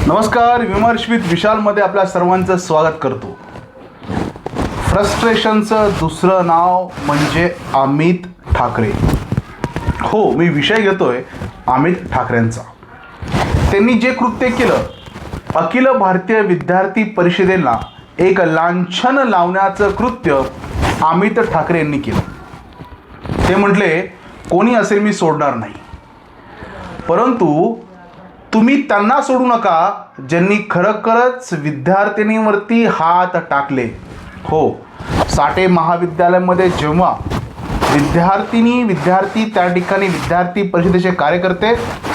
नमस्कार, विमर्श विथ विशालमध्ये आपल्या सर्वांचं स्वागत करतो. फ्रस्ट्रेशनचं दुसरं नाव म्हणजे अमित ठाकरे. हो, मी विषय घेतोय अमित ठाकरेंचा. त्यांनी जे कृत्य केलं, अखिल भारतीय विद्यार्थी परिषदेला एक लांछन लावण्याचं कृत्य अमित ठाकरे यांनी केलं. ते म्हटले, कोणी असेल मी सोडणार नाही, परंतु तुम्ही त्यांना सोडू नका ज्यांनी खरोखरच विद्यार्थिनीवरती हात टाकले. हो, साठे महाविद्यालयामध्ये जेव्हा विद्यार्थी त्या ठिकाणी विद्यार्थी परिषदेचे कार्यकर्ते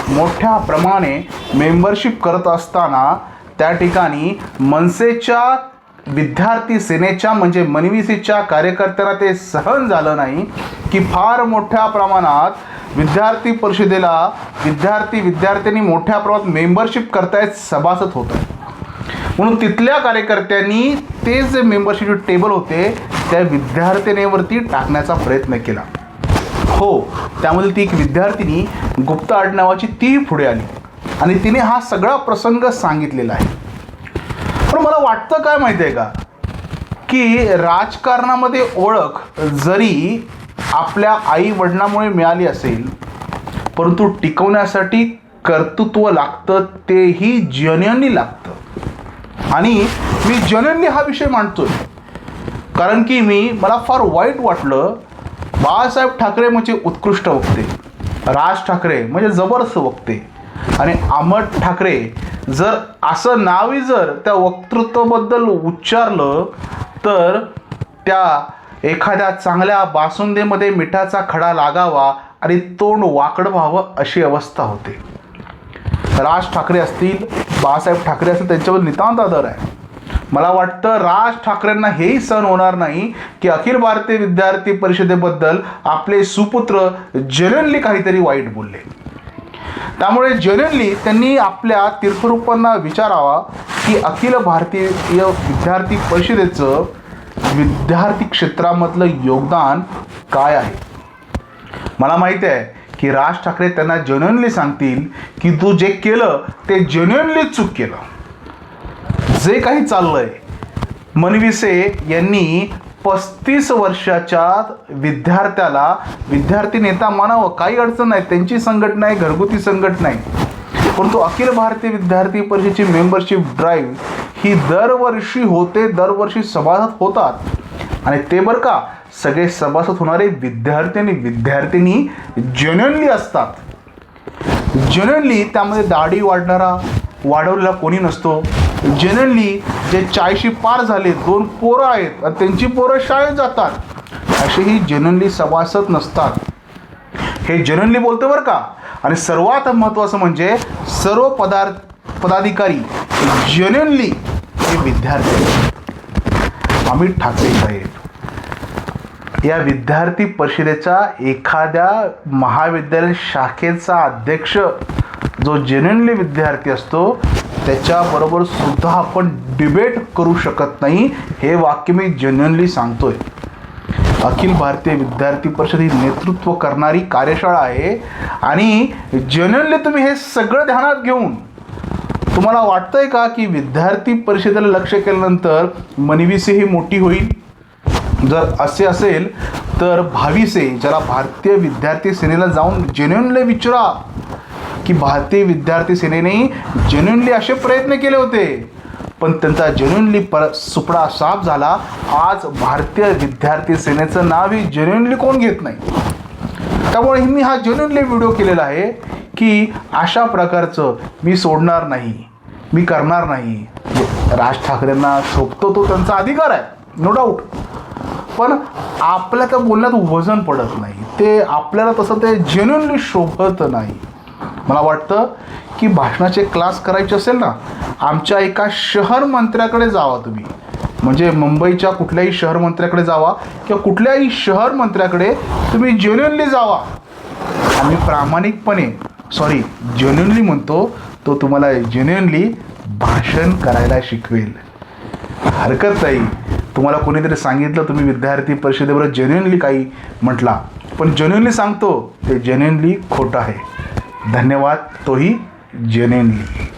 मोठ्या प्रमाणे मेंबरशिप करत असताना त्या ठिकाणी मनसेच्या विद्यार्थी सेनेच्या म्हणजे मनवीसीच्या कार्यकर्त्यांना ते सहन झालं नाही की फार मोठ्या प्रमाणात विद्यार्थी परिषदेला विद्यार्थ्यांनी मोठ्या प्रमाणात मेंबरशिप करतायत, सभासद होत आहे. म्हणून तिथल्या कार्यकर्त्यांनी ते जे मेंबरशिपचे टेबल होते त्या विद्यार्थिनीवरती टाकण्याचा प्रयत्न केला. हो, त्यामध्ये ती एक विद्यार्थिनी गुप्ता आडनावाची ती पुढे आली आणि तिने हा सगळा प्रसंग सांगितलेला आहे. पण मला वाटतं काय माहिती आहे का, की राजकारणामध्ये ओळख जरी आपल्या आई वडिलांमुळे मिळाली असेल, परंतु टिकवण्यासाठी कर्तृत्व लागतं, तेही जेन्युइनली लागतं. आणि मी जेन्युइनली हा विषय मांडतोय कारण की मला फार वाईट वाटलं. बाळासाहेब ठाकरे म्हणजे उत्कृष्ट वक्ते, राज ठाकरे म्हणजे जबरदस्त वक्ते, आणि अमित ठाकरे जर असं नावही जर त्या वक्तृत्वाबद्दल उच्चारलं तर त्या एखाद्या चांगल्या बासुंदीमध्ये मिठाचा खडा लागावा आणि तोंड वाकडं व्हावं अशी अवस्था होते. राज ठाकरे असतील, बाळासाहेब ठाकरे असतील, त्यांच्यावर नितांत आदर आहे. मला वाटतं राज ठाकरेंना हेही सहन होणार नाही की अखिल भारतीय विद्यार्थी परिषदेबद्दल आपले सुपुत्र जेन्युइनली काहीतरी वाईट बोलले. त्यामुळे जेन्युइनली त्यांनी आपल्या तीर्थरूपांना विचारावा की अखिल भारतीय विद्यार्थी परिषदेचं विद्यार्थी क्षेत्रामधलं योगदान काय आहे. मला माहिती आहे की राज ठाकरे त्यांना जेन्युइनली सांगतील की तू जे केलं ते जेन्युइनली चूक केलं. जे काही चाललंय, मनविसे यांनी 35 वर्षाच्या विद्यार्थ्याला विद्यार्थी नेता मानावं, काही अडचण नाही, त्यांची संघटना आहे, घरगुती संघटना आहे, परंतु अखिल भारतीय विद्यार्थी परिषदेची मेंबरशिप ड्राईव्ह ही दरवर्षी होते, दरवर्षी सभासद होतात. आणि ते बरं का, सगळे सभासद होणारे विद्यार्थिनी जेन्युइनली असतात. जेन्युइनली त्यामध्ये दाढी वाढवलेला कोणी नसतो. जेन्युइनली जे 40 पार झाले, 2 पोरं आहेत आणि त्यांची पोरं शाळेत जातात, असेही जेन्युइनली सभासद नसतात. हे जेन्युइनली बोलतो बरं का. आणि सर्वात महत्त्वाचं म्हणजे सर्व पदाधिकारी जेन्युइनली हे विद्यार्थी. अमित ठाकरे साहेब या विद्यार्थी परिषदेचा एखाद्या महाविद्यालय शाखेचा अध्यक्ष जो जेन्युइनली विद्यार्थी असतो त्याच्याबरोबर सुद्धा आपण डिबेट करू शकत नाही. हे वाक्य मी जेन्युइनली सांगतोय. अखिल भारतीय विद्यार्थी परिषद ही नेतृत्व करणारी कार्यशाळा आहे आणि जेन्युइनली तुम्ही हे सगळं ध्यानात घेऊन तुम्हाला वाटतंय का की विद्यार्थी परिषदेला लक्ष केल्यानंतर मनविसे ही मोठी होईल? जर असे असेल तर भाविसे, ज्याला भारतीय विद्यार्थी सेनेला जाऊन जेन्युइनली विचारा की भारतीय विद्यार्थी सेनेने जेन्युइनली असे प्रयत्न केले होते, पण त्यांचा जेन्युइनली सुपडा साफ झाला. आज भारतीय विद्यार्थी सेनेचं नावही जेन्युइनली कोण घेत नाही. त्यामुळे मी हा जेन्युइनली व्हिडिओ केलेला आहे की अशा प्रकारचं मी सोडणार नाही, मी करणार नाही. राज ठाकरेंना शोभतो तो त्यांचा अधिकार आहे, नो डाऊट, पण आपल्या त्या बोलण्यात वजन पडत नाही. ते आपल्याला तसं ते जेन्युइनली शोभत नाही. मला वाटतं की भाषणाचे क्लास करायचे असेल ना, आमच्या एका शहर मंत्र्याकडे जावा तुम्ही, म्हणजे मुंबईच्या कुठल्याही शहर मंत्र्याकडे जावा किंवा कुठल्याही शहर मंत्र्याकडे तुम्ही जेन्युइनली जावा. आम्ही प्रामाणिकपणे जेन्युइनली म्हणतो, तो तुम्हाला जेन्युइनली भाषण करायला शिकवेल. हरकत नाही. तुम्हाला कोणीतरी सांगितलं तुम्ही विद्यार्थी परिषदेबरोबर जेन्युइनली काही म्हटला, पण जेन्युइनली सांगतो ते जेन्युइनली खोटं आहे. धन्यवाद, तोही जेन्युइनली.